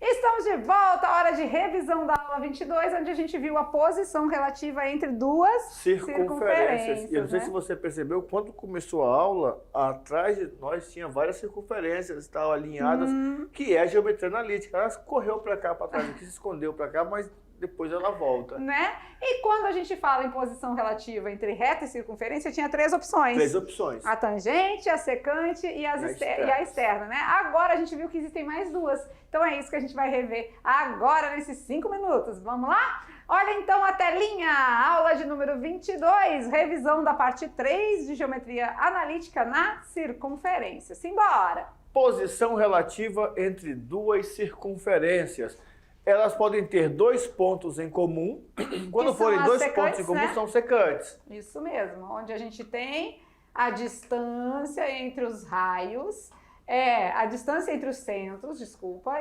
Estamos de volta, hora de revisão da aula 22, onde a gente viu a posição relativa entre duas circunferências. E eu não sei se você percebeu, quando começou a aula, atrás de nós tinha várias circunferências, estavam alinhadas, que é a geometria analítica. Ela correu para cá, para trás, aqui se escondeu para cá, mas depois ela volta. Né? E quando a gente fala em posição relativa entre reta e circunferência, tinha três opções. Três opções. A tangente, a secante e a externa, né? Agora a gente viu que existem mais duas. Então é isso que a gente vai rever agora nesses 5 minutos. Vamos lá? Olha então a telinha, aula de número 22, revisão da parte 3 de geometria analítica na circunferência. Simbora! Posição relativa entre duas circunferências. Elas podem ter dois pontos em comum. Quando forem dois pontos em comum, né? São secantes. Isso mesmo, onde a gente tem a distância entre os raios, a distância entre os centros,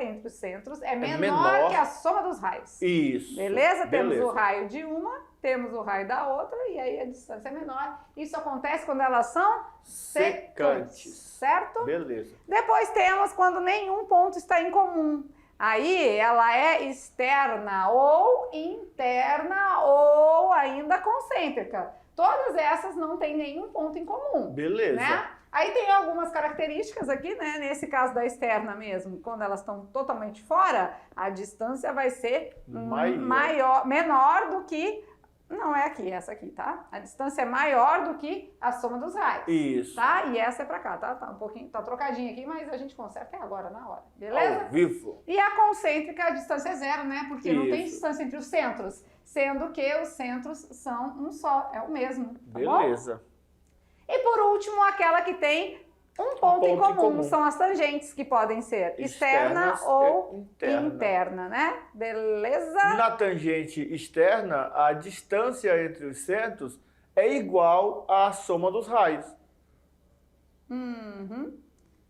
entre os centros, é menor que a soma dos raios. Isso. Beleza? Temos o raio de uma, temos o raio da outra, e aí a distância é menor. Isso acontece quando elas são secantes, certo? Beleza. Depois temos quando nenhum ponto está em comum. Aí ela é externa ou interna ou ainda concêntrica. Todas essas não têm nenhum ponto em comum. Beleza. Né? Aí tem algumas características aqui, né? Nesse caso da externa mesmo, quando elas estão totalmente fora, a distância vai ser menor do que... Não é aqui, essa aqui, tá? A distância é maior do que a soma dos raios. Isso. Tá? E essa é pra cá, tá? Tá um pouquinho, tá trocadinho aqui, mas a gente conserta agora, na hora. Beleza? Ao vivo. E a concêntrica, a distância é zero, né? Porque não tem distância entre os centros. Sendo que os centros são um só, é o mesmo. Tá Beleza. Bom? E por último, aquela que tem um ponto em comum, são as tangentes, que podem ser externa ou interna, né? Beleza? Na tangente externa, a distância entre os centros é igual à soma dos raios.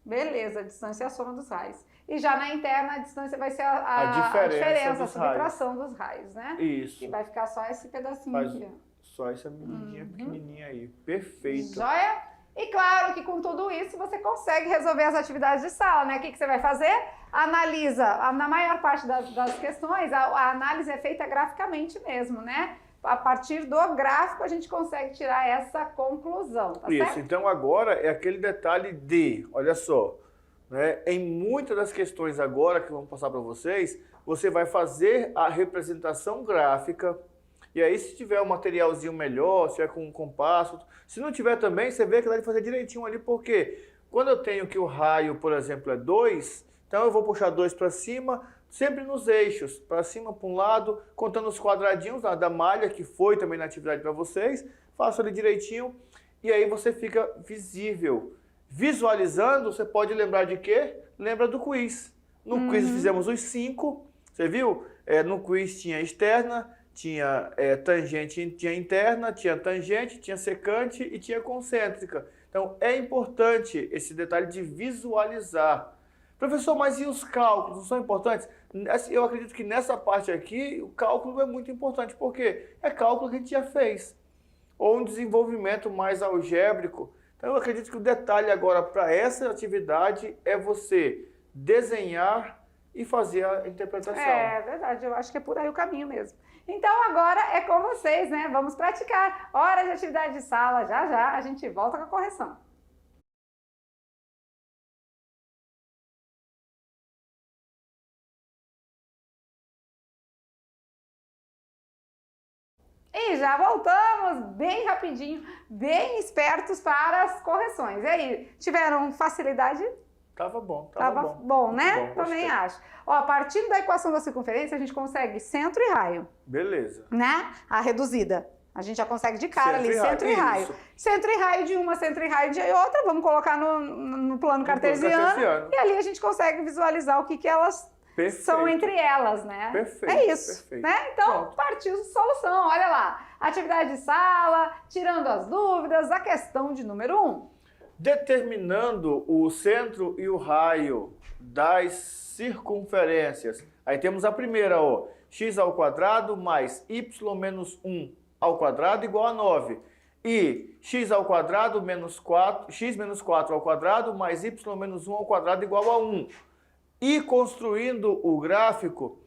Beleza, a distância é a soma dos raios. E já na interna, a distância vai ser a diferença, a subtração dos raios, né? Isso. E vai ficar só esse pedacinho aqui, ó. Só essa medidinha pequenininha aí. Perfeito. Joia? E claro que com tudo isso você consegue resolver as atividades de sala, né? O que você vai fazer? Analisa. Na maior parte das questões, a análise é feita graficamente mesmo, né? A partir do gráfico a gente consegue tirar essa conclusão, tá isso, certo? Então agora é aquele detalhe de, olha só, né? Em muitas das questões agora que vamos passar para vocês, você vai fazer a representação gráfica. E aí, se tiver um materialzinho melhor, se tiver com um compasso, se não tiver também, você vê que dá de fazer direitinho ali, porque quando eu tenho que o raio, por exemplo, é 2, então eu vou puxar 2 para cima, sempre nos eixos, para cima, para um lado, contando os quadradinhos da malha, que foi também na atividade para vocês, faço ali direitinho, e aí você fica visível. Visualizando, você pode lembrar de quê? Lembra do quiz. No quiz fizemos os 5, você viu? No quiz tinha externa, tinha tangente, tinha interna, tinha tangente, tinha secante e tinha concêntrica. Então, é importante esse detalhe de visualizar. Professor, mas e os cálculos? Não são importantes? Eu acredito que nessa parte aqui, o cálculo é muito importante, porque é cálculo que a gente já fez. Ou um desenvolvimento mais algébrico. Então, eu acredito que o detalhe agora para essa atividade é você desenhar e fazer a interpretação. É verdade, eu acho que é por aí o caminho mesmo. Então agora é com vocês, né? Vamos praticar. Hora de atividade de sala, já já a gente volta com a correção. E já voltamos bem rapidinho, bem espertos para as correções. E aí, tiveram facilidade? Tava bom. Tava bom, né? Também acho. Ó, a partir da equação da circunferência, a gente consegue centro e raio. Beleza. Né? A reduzida. A gente já consegue de cara ali, centro e raio. Isso. Centro e raio de uma, centro e raio de outra. Vamos colocar no plano cartesiano. E ali a gente consegue visualizar o que elas são entre elas, né? Perfeito. É isso. Perfeito. Né? Então, partiu solução. Olha lá. Atividade de sala, tirando as dúvidas, a questão de número 1. Determinando o centro e o raio das circunferências Aí temos a primeira, ó, x ao quadrado mais y menos 1 ao quadrado igual a 9. E x ao quadrado menos 4, x menos 4 ao quadrado mais y menos 1 ao quadrado igual a 1. E construindo o gráfico,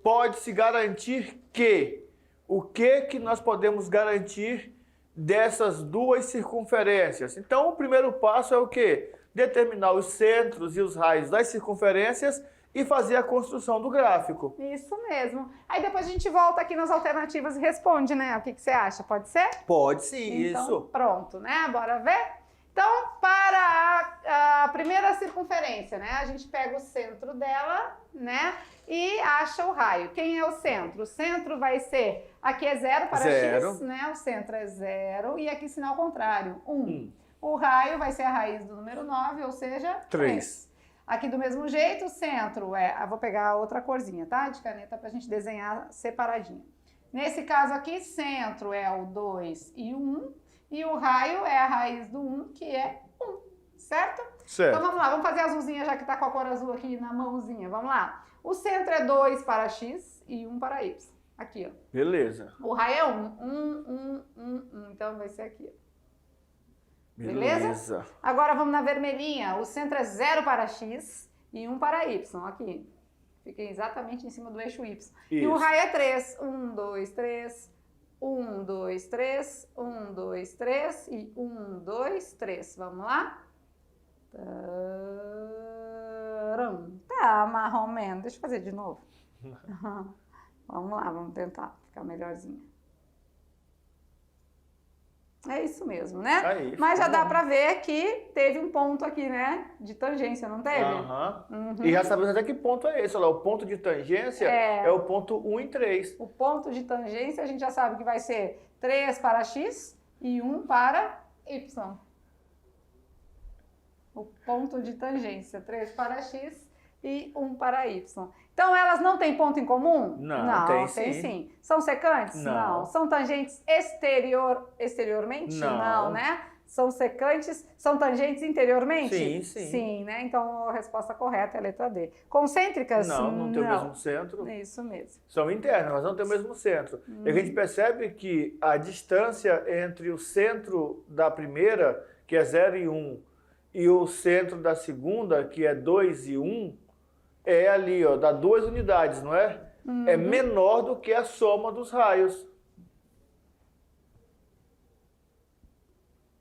pode-se garantir que o que nós podemos garantir dessas duas circunferências? Então, o primeiro passo é o quê? Determinar os centros e os raios das circunferências e fazer a construção do gráfico. Isso mesmo. Aí depois a gente volta aqui nas alternativas e responde, né? O que você acha? Pode ser? Pode sim, então, isso. Pronto, né? Bora ver? Então, para a primeira circunferência, né? A gente pega o centro dela, né? E acha o raio. Quem é o centro? O centro vai ser, aqui é 0 para x, né? O centro é 0 e aqui sinal contrário, 1. O raio vai ser a raiz do número 9, ou seja, 3. Aqui do mesmo jeito, o centro eu vou pegar outra corzinha, tá? De caneta pra gente desenhar separadinho. Nesse caso aqui, centro é o 2 e o 1, e o raio é a raiz do 1, que é 1, certo? Certo. Então vamos lá, vamos fazer a azulzinha, já que tá com a cor azul aqui na mãozinha, vamos lá. O centro é 2 para x e 1 para y, aqui ó. Beleza. O raio é 1, então vai ser aqui ó. Beleza? Agora vamos na vermelhinha. O centro é 0 para x e 1 para y. Aqui. Fica exatamente em cima do eixo y. Isso. E o raio é 3. 1, 2, 3. 1, 2, 3. 1, 2, 3. E 1, 2, 3. Vamos lá? Tá, marromeno. Deixa eu fazer de novo. Vamos lá, vamos tentar ficar melhorzinho. É isso mesmo, né? Aí, mas já dá pra ver que teve um ponto aqui, né? De tangência, não teve? E já sabemos até que ponto é esse. Olha lá, o ponto de tangência é o ponto 1 e 3. O ponto de tangência a gente já sabe que vai ser 3 para x e 1 para y. O ponto de tangência, 3 para x e 1 para y. Então, elas não têm ponto em comum? Não, tem sim. São secantes? Não. São tangentes exteriormente? Não, né? São secantes, são tangentes interiormente? Sim, sim. Sim, né? Então, a resposta correta é a letra D. Concêntricas? Não tem o mesmo centro. Isso mesmo. São internas, mas não tem o mesmo centro. E a gente percebe que a distância entre o centro da primeira, que é 0 e 1, e o centro da segunda, que é 2 e 1, é ali, ó, dá 2 unidades, não é? É menor do que a soma dos raios.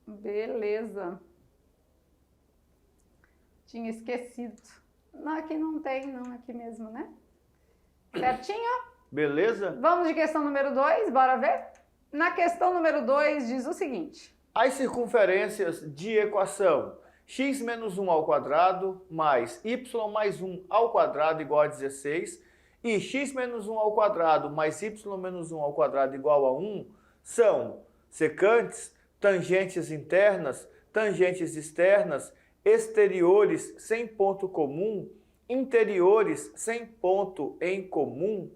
Beleza. Tinha esquecido. Não, aqui não tem, não, aqui mesmo, né? Certinho? Beleza? Vamos de questão número 2, bora ver? Na questão número 2 diz o seguinte. As circunferências de equação x menos 1 ao quadrado mais y mais 1 ao quadrado igual a 16 e x menos 1 ao quadrado mais y menos 1 ao quadrado igual a 1 são secantes, tangentes internas, tangentes externas, exteriores sem ponto comum, interiores sem ponto em comum.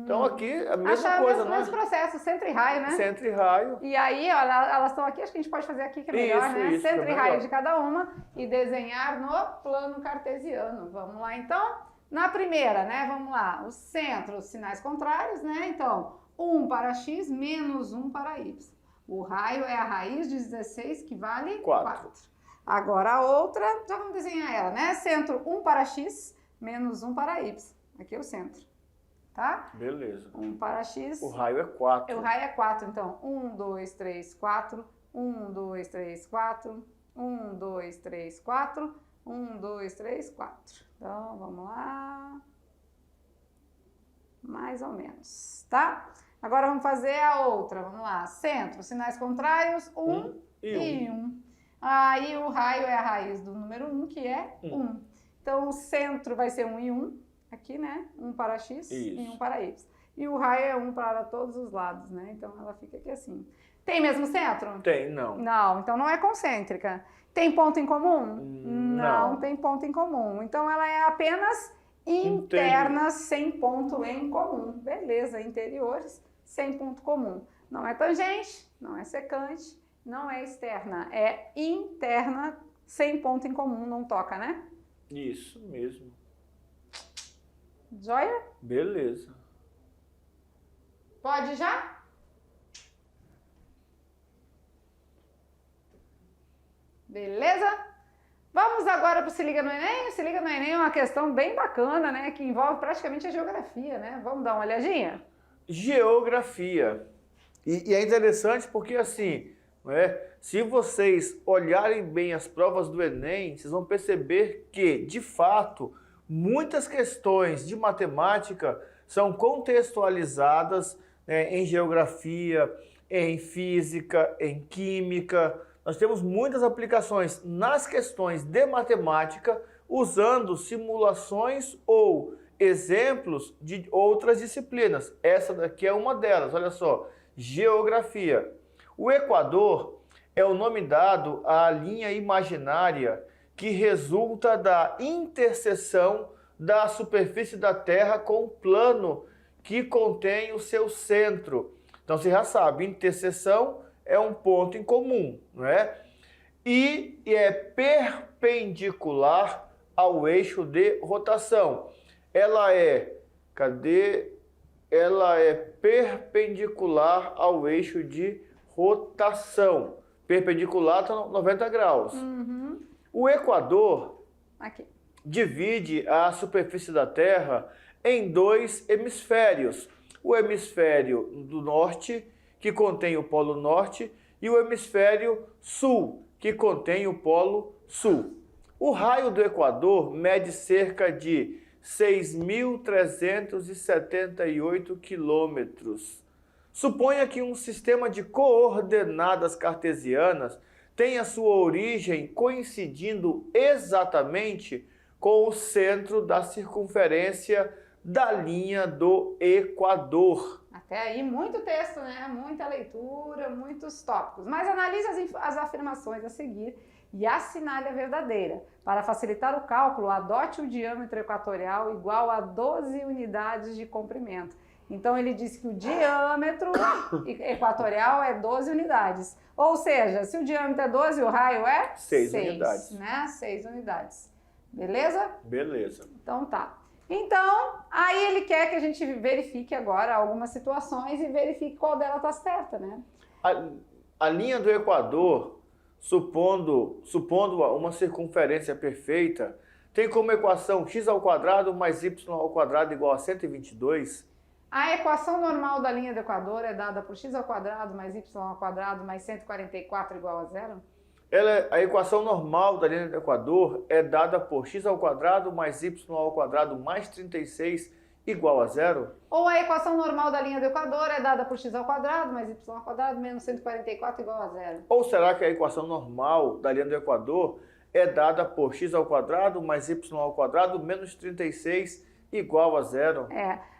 Então aqui a mesma coisa, né? Mesmo processo, centro e raio, né? Centro e raio. E aí, ó, elas estão aqui, acho que a gente pode fazer aqui que é melhor, né? Isso, Centro e raio de cada uma e desenhar no plano cartesiano. Vamos lá, então? Na primeira, né? Vamos lá. O centro, os sinais contrários, né? Então, 1 para x menos 1 para y. O raio é a raiz de 16, que vale 4. Agora a outra, já vamos desenhar ela, né? Centro 1 para x menos 1 para y. Aqui é o centro. Tá? Beleza. 1 para x. O raio é 4. O raio é 4, então. 1, 2, 3, 4. 1, 2, 3, 4. 1, 2, 3, 4. 1, 2, 3, 4. Então, vamos lá. Mais ou menos, tá? Agora vamos fazer a outra. Vamos lá. Centro, sinais contrários, 1 e 1. Aí o raio é a raiz do número 1, que é 1. Então, o centro vai ser 1 e 1. Aqui, né? 1 para x e 1 para y. E o raio é 1 para todos os lados, né? Então, ela fica aqui assim. Tem mesmo centro? Tem, não. Não, então não é concêntrica. Tem ponto em comum? Não tem ponto em comum. Então, ela é apenas interna, sem ponto em comum. Beleza, interiores, sem ponto comum. Não é tangente, não é secante, não é externa. É interna, sem ponto em comum, não toca, né? Isso mesmo. Joia? Beleza. Pode já? Beleza? Vamos agora para o Se Liga no Enem. O Se Liga no Enem é uma questão bem bacana, né? Que envolve praticamente a geografia, né? Vamos dar uma olhadinha? Geografia. E é interessante porque, assim, né, se vocês olharem bem as provas do Enem, vocês vão perceber que, de fato, muitas questões de matemática são contextualizadas, né, em geografia, em física, em química. Nós temos muitas aplicações nas questões de matemática usando simulações ou exemplos de outras disciplinas. Essa daqui é uma delas, olha só, geografia. O Equador é o nome dado à linha imaginária que resulta da interseção da superfície da Terra com o plano que contém o seu centro. Então você já sabe, interseção é um ponto em comum, não é? E é perpendicular ao eixo de rotação. Ela é, Ela é perpendicular ao eixo de rotação. Perpendicular está 90 graus. Uhum. O Equador Aqui. divide a superfície da Terra em dois hemisférios. O hemisfério do norte, que contém o Polo Norte, e o hemisfério sul, que contém o Polo Sul. O raio do Equador mede cerca de 6.378 quilômetros. Suponha que um sistema de coordenadas cartesianas tenha sua origem coincidindo exatamente com o centro da circunferência da linha do Equador. Até aí, muito texto, né? Muita leitura, muitos tópicos. Mas analise as afirmações a seguir e assinale a verdadeira. Para facilitar o cálculo, adote o diâmetro equatorial igual a 12 unidades de comprimento. Então, ele diz que o diâmetro equatorial é 12 unidades. Ou seja, se o diâmetro é 12, o raio é 6 unidades. Né? 6 unidades. Beleza? Beleza. Então, tá. Então, aí ele quer que a gente verifique agora algumas situações e verifique qual dela está certa, né? A linha do Equador, supondo uma circunferência perfeita, tem como equação x² mais y² igual a 122. A equação normal da linha do Equador é dada por x² mais y² mais 144 igual a zero? A equação normal da linha do Equador é dada por x² mais y² mais 36 igual a zero? Ou a equação normal da linha do Equador é dada por x² mais y² menos 144 igual a zero? Ou será que a equação normal da linha do Equador é dada por x² mais y² menos 36 igual a zero?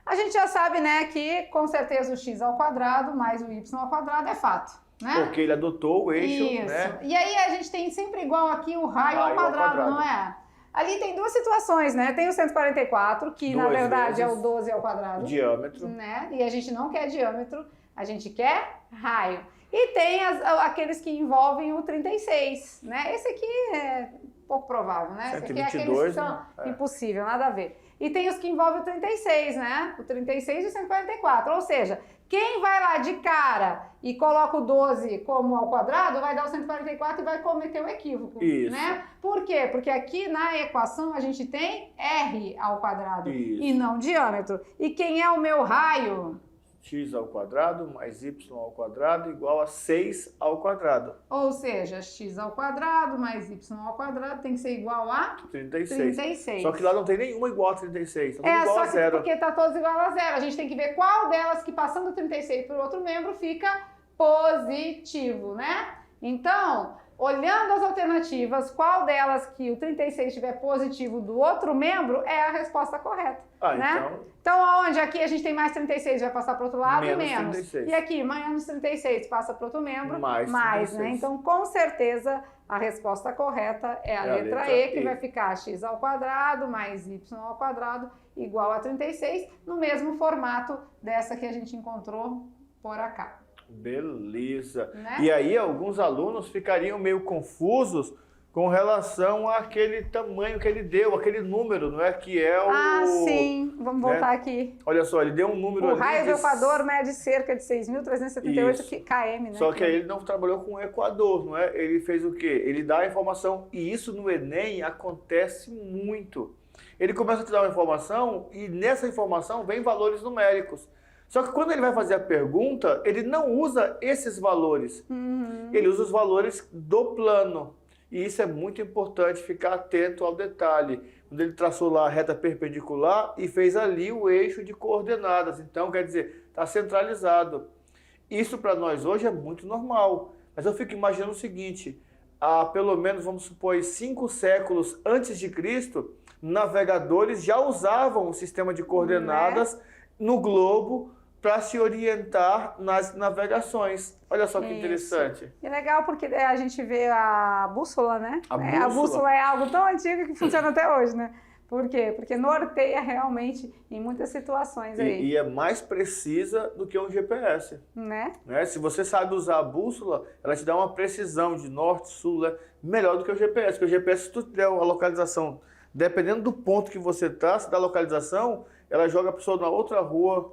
A gente já sabe, né, que com certeza o x² mais o y² é fato. Né? Porque ele adotou o eixo, isso, né? E aí a gente tem sempre igual aqui o raio ao quadrado, não é? Ali tem duas situações, né? Tem o 144, que na verdade é o 12 ao quadrado. Diâmetro. Né? E a gente não quer diâmetro, a gente quer raio. E tem aqueles que envolvem o 36, né? Esse aqui é pouco provável, né? 122, Esse aqui é aqueles que são impossível, nada a ver. E tem os que envolvem o 36, né? O 36 e o 144, ou seja, quem vai lá de cara e coloca o 12 como ao quadrado, vai dar o 144 e vai cometer o equívoco, Isso. né? Por quê? Porque aqui na equação a gente tem R ao quadrado e não diâmetro. E quem é o meu raio? x² mais y² igual a 6 ao quadrado. Ou seja, x² mais y² tem que ser igual a 36. Só que lá não tem nenhuma igual a 36, tá igual só a zero. Porque tá todos igual a zero. A gente tem que ver qual delas que passando o 36 para o outro membro fica positivo, né? Então, olhando as alternativas, qual delas que o 36 estiver positivo do outro membro é a resposta correta, né? Então, onde aqui a gente tem mais 36, vai passar para o outro lado, menos. 36. E aqui, menos 36, passa para o outro membro, mais, né? Então, com certeza, a resposta correta é a letra E, que vai ficar x² mais y² igual a 36, no mesmo formato dessa que a gente encontrou por acá. Beleza. Né? E aí alguns alunos ficariam meio confusos com relação àquele tamanho que ele deu, aquele número, não é? Que é o... Ah, sim. Vamos voltar aqui. Olha só, ele deu um número O ali... raio do Equador mede cerca de 6.378 km, né? Só que aí ele não trabalhou com o Equador, não é? Ele fez o quê? Ele dá a informação, e isso no Enem acontece muito. Ele começa a te dar uma informação, e nessa informação vem valores numéricos. Só que quando ele vai fazer a pergunta, ele não usa esses valores. Ele usa os valores do plano. E isso é muito importante, ficar atento ao detalhe. Quando ele traçou lá a reta perpendicular e fez ali o eixo de coordenadas. Então, quer dizer, está centralizado. Isso para nós hoje é muito normal. Mas eu fico imaginando o seguinte, há pelo menos, vamos supor, 5 séculos antes de Cristo, navegadores já usavam o sistema de coordenadas no globo para se orientar nas navegações. Olha só que interessante. E legal porque a gente vê a bússola, né? A bússola é algo tão antigo que funciona até hoje, né? Por quê? Porque norteia realmente em muitas situações aí. E é mais precisa do que um GPS. Né? Se você sabe usar a bússola, ela te dá uma precisão de norte, sul, melhor do que o GPS. Porque o GPS, se tu der a localização, dependendo do ponto que você está, se dá a localização, ela joga a pessoa na outra rua,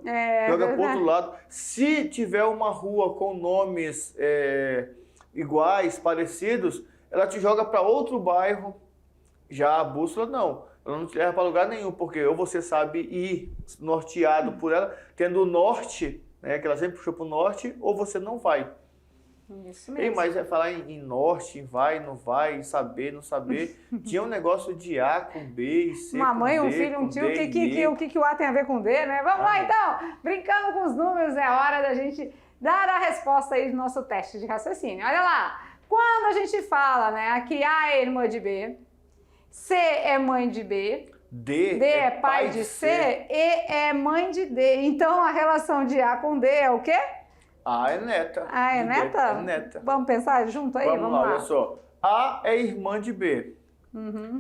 joga para o outro lado. Se tiver uma rua com nomes iguais, parecidos, ela te joga para outro bairro. Já a bússola não, ela não te leva para lugar nenhum, porque ou você sabe ir norteado por ela, tendo o norte, que ela sempre puxou para o norte, ou você não vai. Isso mesmo. Mas é falar em norte, em vai, não vai, em saber, não saber. Tinha um negócio de A com B e C uma mãe, com um D, filho, um com tio, D, o que o A tem a ver com D, né? Vamos lá então, brincando com os números, é hora da gente dar a resposta aí do nosso teste de raciocínio. Olha lá, quando a gente fala, né, que A é irmã de B, C é mãe de B, D é pai de C, E é mãe de D. Então a relação de A com D é o quê? A é neta. A é neta? É neta. Vamos pensar junto aí? Vamos lá, olha só. A é irmã de B.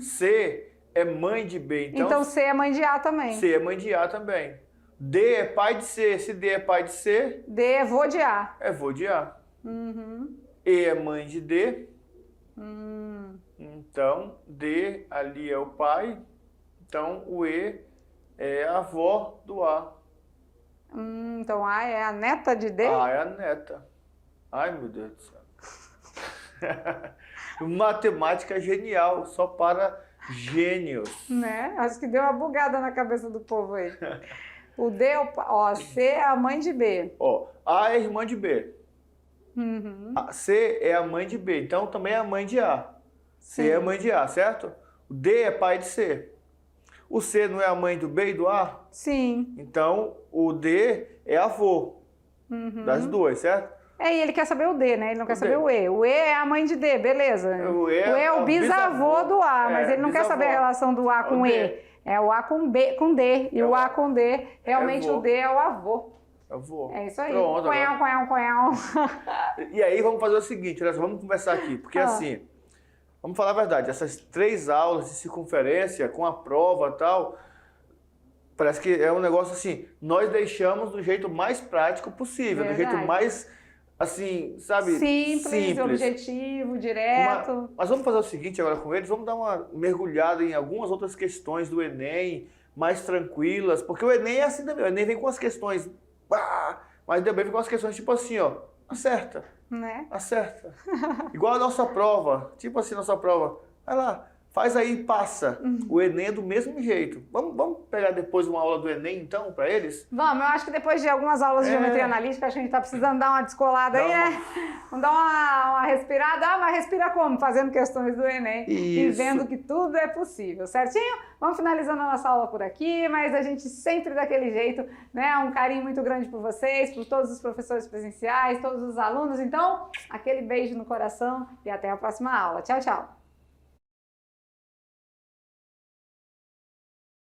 C é mãe de B. Então C é mãe de A também. C é mãe de A também. D é pai de C. Se D é pai de C... D é vô de A. É vô de A. E é mãe de D. Então, D ali é o pai. Então, o E é a avó do A. Então A é a neta de D? A é a neta. Ai, meu Deus do céu. Matemática genial, só para gênios. Né? Acho que deu uma bugada na cabeça do povo aí. O D, C é a mãe de B. A é irmã de B. A C é a mãe de B, então também é a mãe de A. C é a mãe de A, certo? O D é pai de C. O C não é a mãe do B e do A? Sim. Então, o D é avô das duas, certo? E ele quer saber o D, né? Ele não quer saber o E. O E é a mãe de D, beleza. O E é o bisavô do A, mas ele não quer saber a relação do A com E. É o A com B, com D. E o A com D, realmente o D é o avô. Avô. É isso aí. Pronto, Coião. E aí vamos fazer o seguinte, olha só, vamos conversar aqui, porque assim, vamos falar a verdade, essas 3 aulas de circunferência com a prova e tal, parece que é um negócio assim, nós deixamos do jeito mais prático possível, do jeito mais, assim, sabe, simples. Objetivo, direto. Mas vamos fazer o seguinte agora com eles, vamos dar uma mergulhada em algumas outras questões do Enem, mais tranquilas, porque o Enem é assim também, o Enem vem com as questões, mas também vem com as questões tipo assim, acerta. Né? Acerta. Igual a nossa prova. Tipo assim, nossa prova. Vai lá, faz aí e passa. O Enem é do mesmo jeito. Vamos pegar depois uma aula do Enem, então, para eles? Vamos, eu acho que depois de algumas aulas de geometria analítica, acho que a gente tá precisando dar uma descolada aí, né? Vamos dar uma respirada. Mas respira como? Fazendo questões do Enem. E vendo que tudo é possível, certinho? Vamos finalizando a nossa aula por aqui, mas a gente sempre daquele jeito, né? Um carinho muito grande por vocês, por todos os professores presenciais, todos os alunos. Então, aquele beijo no coração e até a próxima aula. Tchau, tchau!